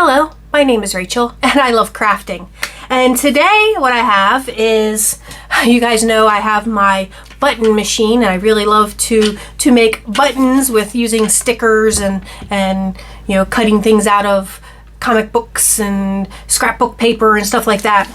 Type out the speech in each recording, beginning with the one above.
Hello, my name is Rachel and I love crafting. And today what I have is, you guys know I have my button machine and I really love to make buttons with using stickers and you know, cutting things out of comic books and scrapbook paper and stuff like that.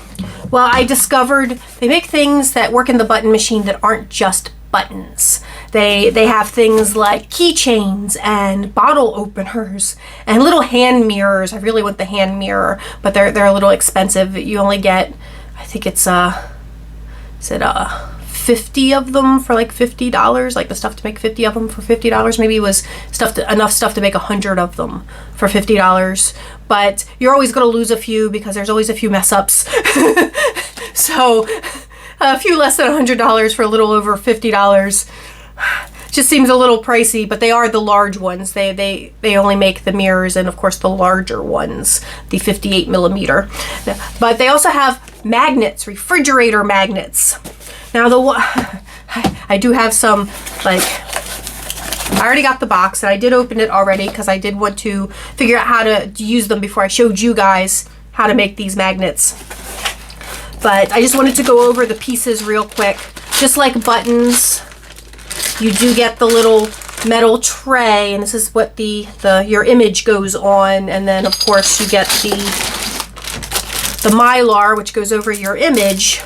Well, I discovered they make things that work in the button machine that aren't just buttons. They have things like keychains and bottle openers and little hand mirrors. I really want the hand mirror, but they're a little expensive. You only get, I think it's 50 of them for like $50, like the stuff to make 50 of them for $50. Maybe it was enough stuff to make 100 of them for $50. But you're always going to lose a few because there's always a few mess ups. So a few less than $100 for a little over $50 just seems a little pricey, but they are the large ones. They only make the mirrors and of course the larger ones, the 58 millimeter. But they also have magnets, refrigerator magnets. Now I do have some, like, I already got the box and I did open it already because I did want to figure out how to use them before I showed you guys how to make these magnets. But I just wanted to go over the pieces real quick. Just like buttons, you do get the little metal tray, and this is what your image goes on, and then of course you get the mylar, which goes over your image,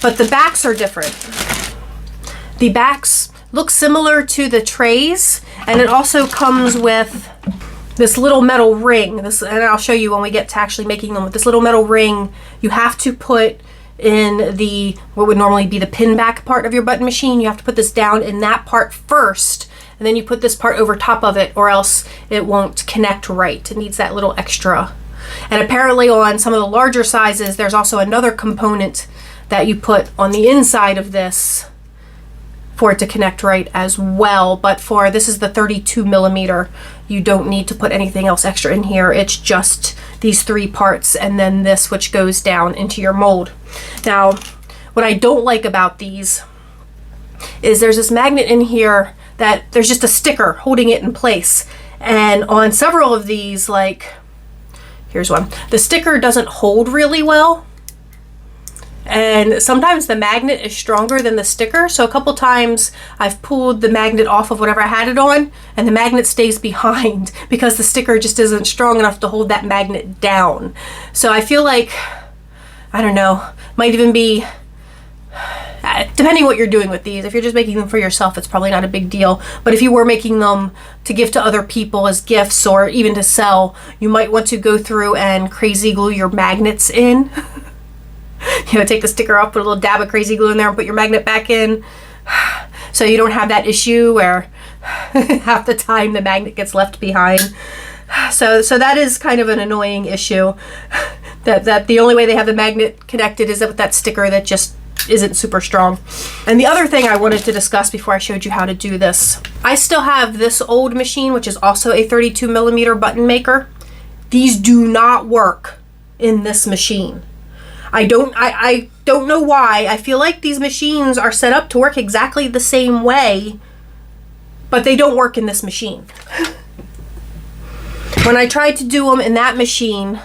but the backs are different. The backs look similar to the trays, and it also comes with this little metal ring. And I'll show you when we get to actually making them. With this little metal ring, you have to put in what would normally be the pin back part of your button machine. You have to put this down in that part first, and then you put this part over top of it, or else it won't connect right. It needs that little extra. And apparently on some of the larger sizes, there's also another component that you put on the inside of this for it to connect right as well. But this is the 32 millimeter, you don't need to put anything else extra in here. It's just these three parts and then this, which goes down into your mold. Now, what I don't like about these is there's this magnet in here that there's just a sticker holding it in place. And on several of these, like, here's one, the sticker doesn't hold really well. And sometimes the magnet is stronger than the sticker. So a couple times I've pulled the magnet off of whatever I had it on, and the magnet stays behind because the sticker just isn't strong enough to hold that magnet down. So I feel like, I don't know, might even be, depending what you're doing with these. If you're just making them for yourself, it's probably not a big deal. But if you were making them to give to other people as gifts or even to sell, you might want to go through and crazy glue your magnets in. You know, take the sticker off, put a little dab of crazy glue in there and put your magnet back in, so you don't have that issue where half the time the magnet gets left behind. So that is kind of an annoying issue, that the only way they have the magnet connected is with that sticker that just isn't super strong. And the other thing I wanted to discuss before I showed you how to do this, I still have this old machine, which is also a 32 millimeter button maker. These do not work in this machine. I don't know why. I feel like these machines are set up to work exactly the same way, but they don't work in this machine. When I tried to do them in that machine,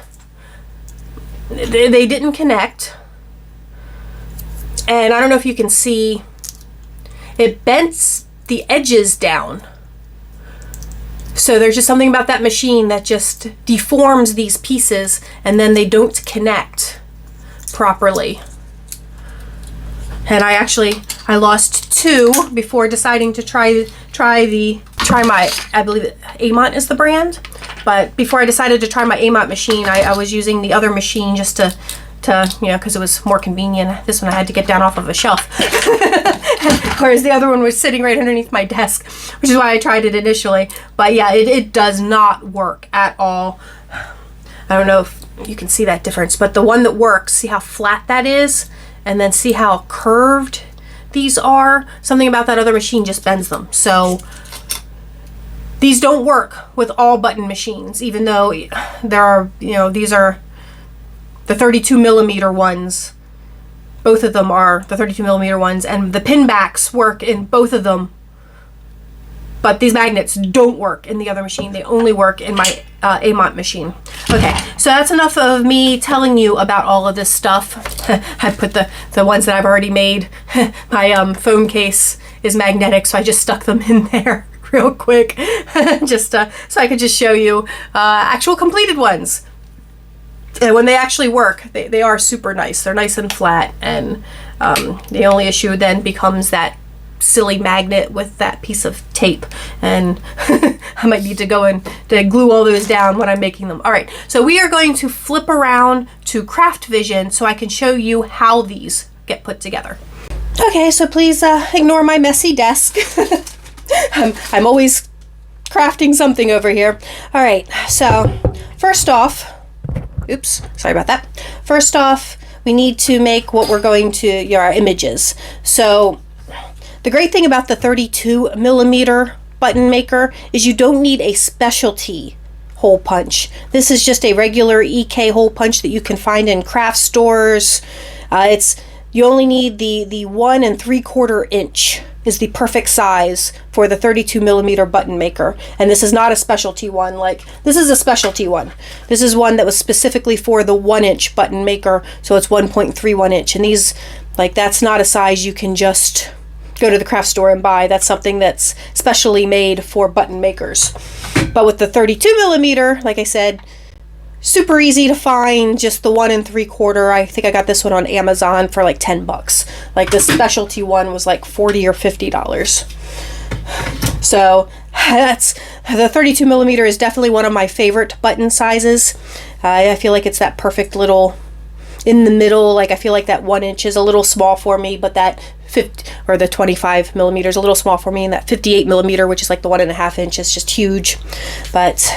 they didn't connect. And I don't know if you can see, it bends the edges down. So there's just something about that machine that just deforms these pieces, and then they don't connect properly. And I lost two before deciding to try my, I believe Aiment is the brand, but before I decided to try my Aiment machine, I was using the other machine just to you know, because it was more convenient. This one I had to get down off of a shelf, whereas the other one was sitting right underneath my desk, which is why I tried it initially. But yeah, it does not work at all. I don't know if you can see that difference, but the one that works, see how flat that is, and then see how curved these are. Something about that other machine just bends them. So these don't work with all button machines, even though there are, you know, these are the 32 millimeter ones. Both of them are the 32 millimeter ones, and the pin backs work in both of them but these magnets don't work in the other machine. They only work in my Aiment machine. Okay, so that's enough of me telling you about all of this stuff. I put the ones that I've already made. My phone case is magnetic, so I just stuck them in there real quick, just so I could just show you actual completed ones. And when they actually work, they are super nice. They're nice and flat, and the only issue then becomes that silly magnet with that piece of tape, and I might need to go and to glue all those down when I'm making them. All right, so we are going to flip around to Craft Vision so I can show you how these get put together. Okay, so please ignore my messy desk. I'm always crafting something over here. All right, so first off, oops, sorry about that. First off, we need to make what we're going to, our images. So the great thing about the 32mm button maker is you don't need a specialty hole punch. This is just a regular EK hole punch that you can find in craft stores. You only need the 1 3/4 inch is the perfect size for the 32mm button maker. And this is not a specialty one. Like, this is a specialty one. This is one that was specifically for the 1-inch button maker, so it's 1.31 inch. And these, like, that's not a size you can just go to the craft store and buy. That's something that's specially made for button makers. But with the 32mm, like I said, super easy to find, just the 1 3/4. I think I got this one on Amazon for like $10. Like, the specialty one was like $40 or $50. So that's, the 32mm is definitely one of my favorite button sizes. I feel like it's that perfect little in the middle. Like, I feel like that 1 inch is a little small for me, but that the 25mm is a little small for me, and that 58mm, which is like the 1.5 inch, is just huge. But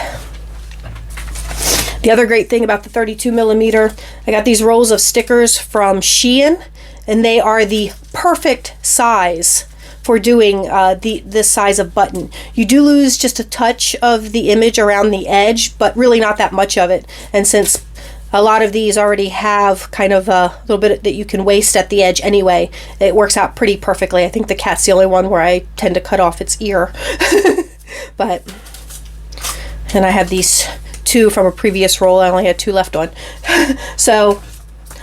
the other great thing about the 32mm, I got these rolls of stickers from Shein, and they are the perfect size for doing this size of button. You do lose just a touch of the image around the edge, but really not that much of it. And since a lot of these already have kind of a little bit that you can waste at the edge anyway, it works out pretty perfectly. I think the cat's the only one where I tend to cut off its ear. But, and I have these 2 from a previous roll. I only had 2 left on. So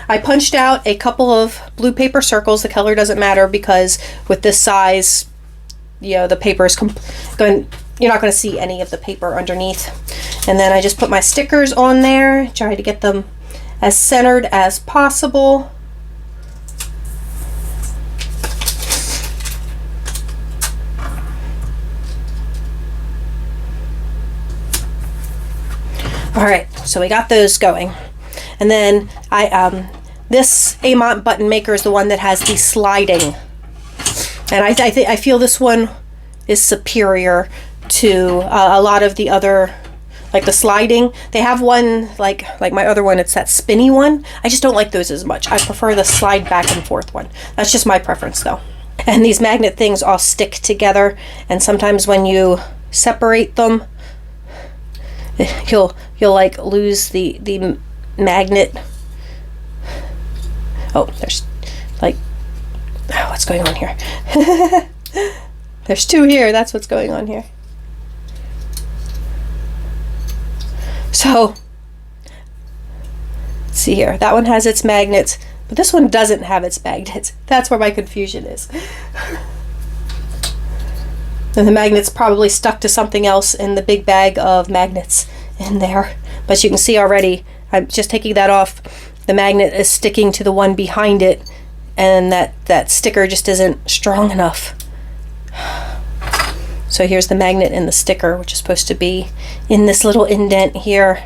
I punched out a couple of blue paper circles. The color doesn't matter, because with this size, the paper is you're not going to see any of the paper underneath. And then I just put my stickers on there, try to get them as centered as possible. All right, so we got those going. And then this Aiment button maker is the one that has the sliding. And I feel this one is superior to a lot of the other, like the sliding. They have one like my other one, it's that spinny one. I just don't like those as much. I prefer the slide back and forth one. That's just my preference though. And these magnet things all stick together, and sometimes when you separate them, you'll like lose the magnet. Oh, there's like, what's going on here? There's 2 here. That's what's going on here. So let's see here. That one has its magnets, but this one doesn't have its magnets. That's where my confusion is. And the magnet's probably stuck to something else in the big bag of magnets in there. But you can see already, I'm just taking that off. The magnet is sticking to the one behind it, and that sticker just isn't strong enough. So here's the magnet and the sticker, which is supposed to be in this little indent here.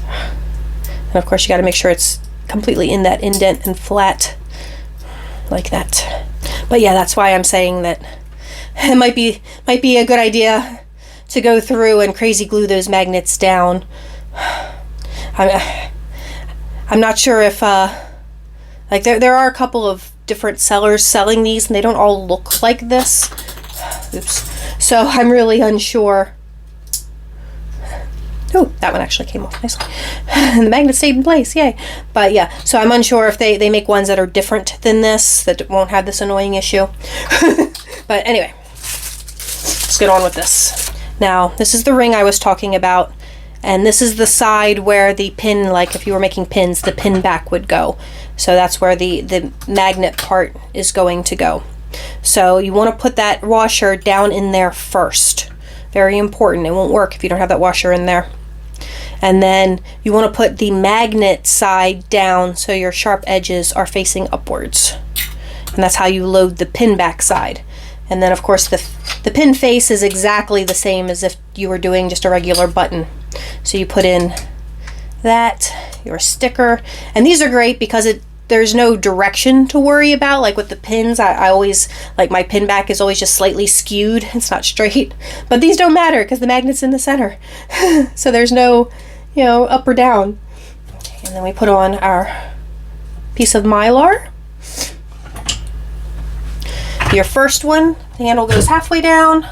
And of course you got to make sure it's completely in that indent and flat like that. But yeah, that's why I'm saying that it might be a good idea to go through and crazy glue those magnets down. I'm not sure if like there are a couple of different sellers selling these, and they don't all look like this. Oops. So I'm really unsure. Oh, that one actually came off nicely. And the magnet stayed in place, yay. But yeah, so I'm unsure if they make ones that are different than this, that won't have this annoying issue. But anyway, let's get on with this. Now, this is the ring I was talking about, and this is the side where the pin, like if you were making pins, the pin back would go. So that's where the magnet part is going to go. So you want to put that washer down in there first. Very important. It won't work if you don't have that washer in there. And then you want to put the magnet side down so your sharp edges are facing upwards. And that's how you load the pin back side. And then of course the pin face is exactly the same as if you were doing just a regular button. So you put in that, your sticker, and these are great because there's no direction to worry about. Like with the pins, I always, like my pin back is always just slightly skewed. It's not straight, but these don't matter because the magnet's in the center. So there's no, you know, up or down. Okay, and then we put on our piece of Mylar. Your first one, the handle goes halfway down.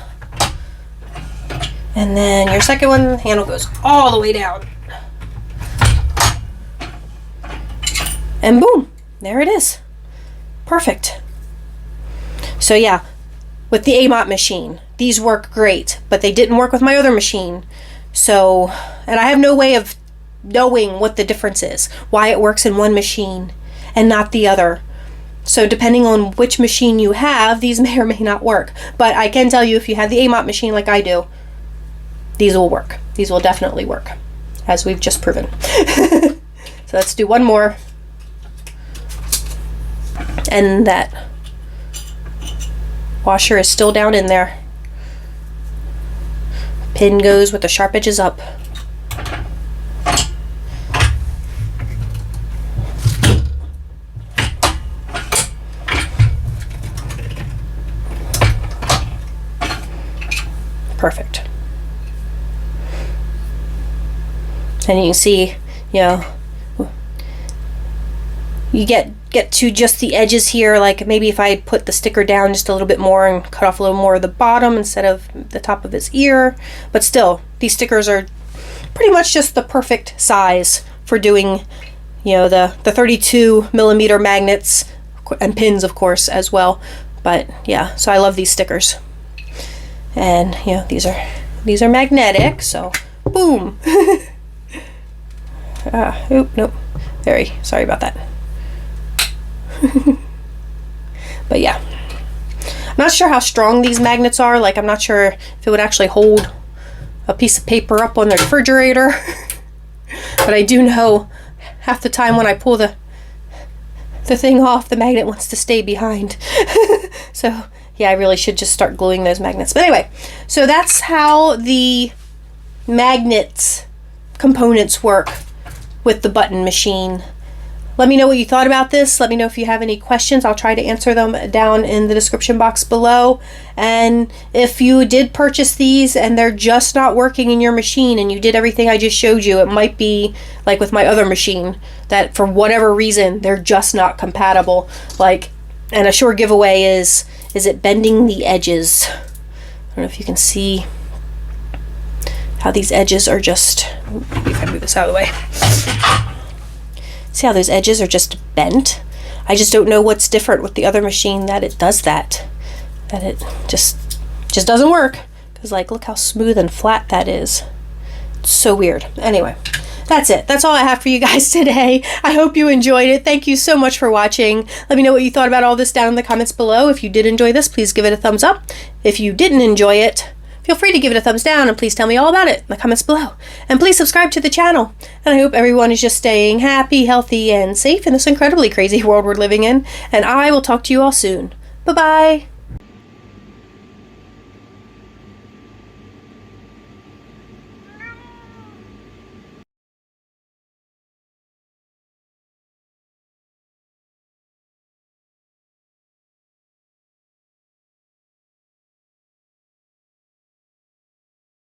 And then your second one, the handle goes all the way down. And boom, there it is. Perfect. So yeah, with the Aiment machine, these work great, but they didn't work with my other machine. So, and I have no way of knowing what the difference is, why it works in one machine and not the other. So depending on which machine you have, these may or may not work. But I can tell you, if you have the Aiment machine like I do, these will work. These will definitely work, as we've just proven. So let's do one more. And that washer is still down in there. Pin goes with the sharp edges up. Perfect. And you can see, you know, you get to just the edges here. Like maybe if I put the sticker down just a little bit more and cut off a little more of the bottom instead of the top of his ear. But still, these stickers are pretty much just the perfect size for doing, you know, the 32mm magnets and pins, of course, as well. But yeah, so I love these stickers. And you know, these are magnetic, so boom. Oop, nope. Very sorry about that. But yeah, I'm not sure how strong these magnets are. Like, I'm not sure if it would actually hold a piece of paper up on the refrigerator. But I do know half the time when I pull the thing off, the magnet wants to stay behind. So yeah, I really should just start gluing those magnets. But anyway, so that's how the magnet components work with the button machine. Let me know what you thought about this. Let me know if you have any questions. I'll try to answer them down in the description box below. And if you did purchase these and they're just not working in your machine and you did everything I just showed you, it might be like with my other machine that for whatever reason they're just not compatible. Like, and a sure giveaway is it bending the edges. I don't know if you can see how these edges are just, maybe if I move this out of the way. See how those edges are just bent? I just don't know what's different with the other machine that it does that. That it just doesn't work. Because like, look how smooth and flat that is. It's so weird. Anyway, that's it. That's all I have for you guys today. I hope you enjoyed it. Thank you so much for watching. Let me know what you thought about all this down in the comments below. If you did enjoy this, please give it a thumbs up. If you didn't enjoy it, feel free to give it a thumbs down and please tell me all about it in the comments below. And please subscribe to the channel. And I hope everyone is just staying happy, healthy, and safe in this incredibly crazy world we're living in. And I will talk to you all soon. Bye-bye.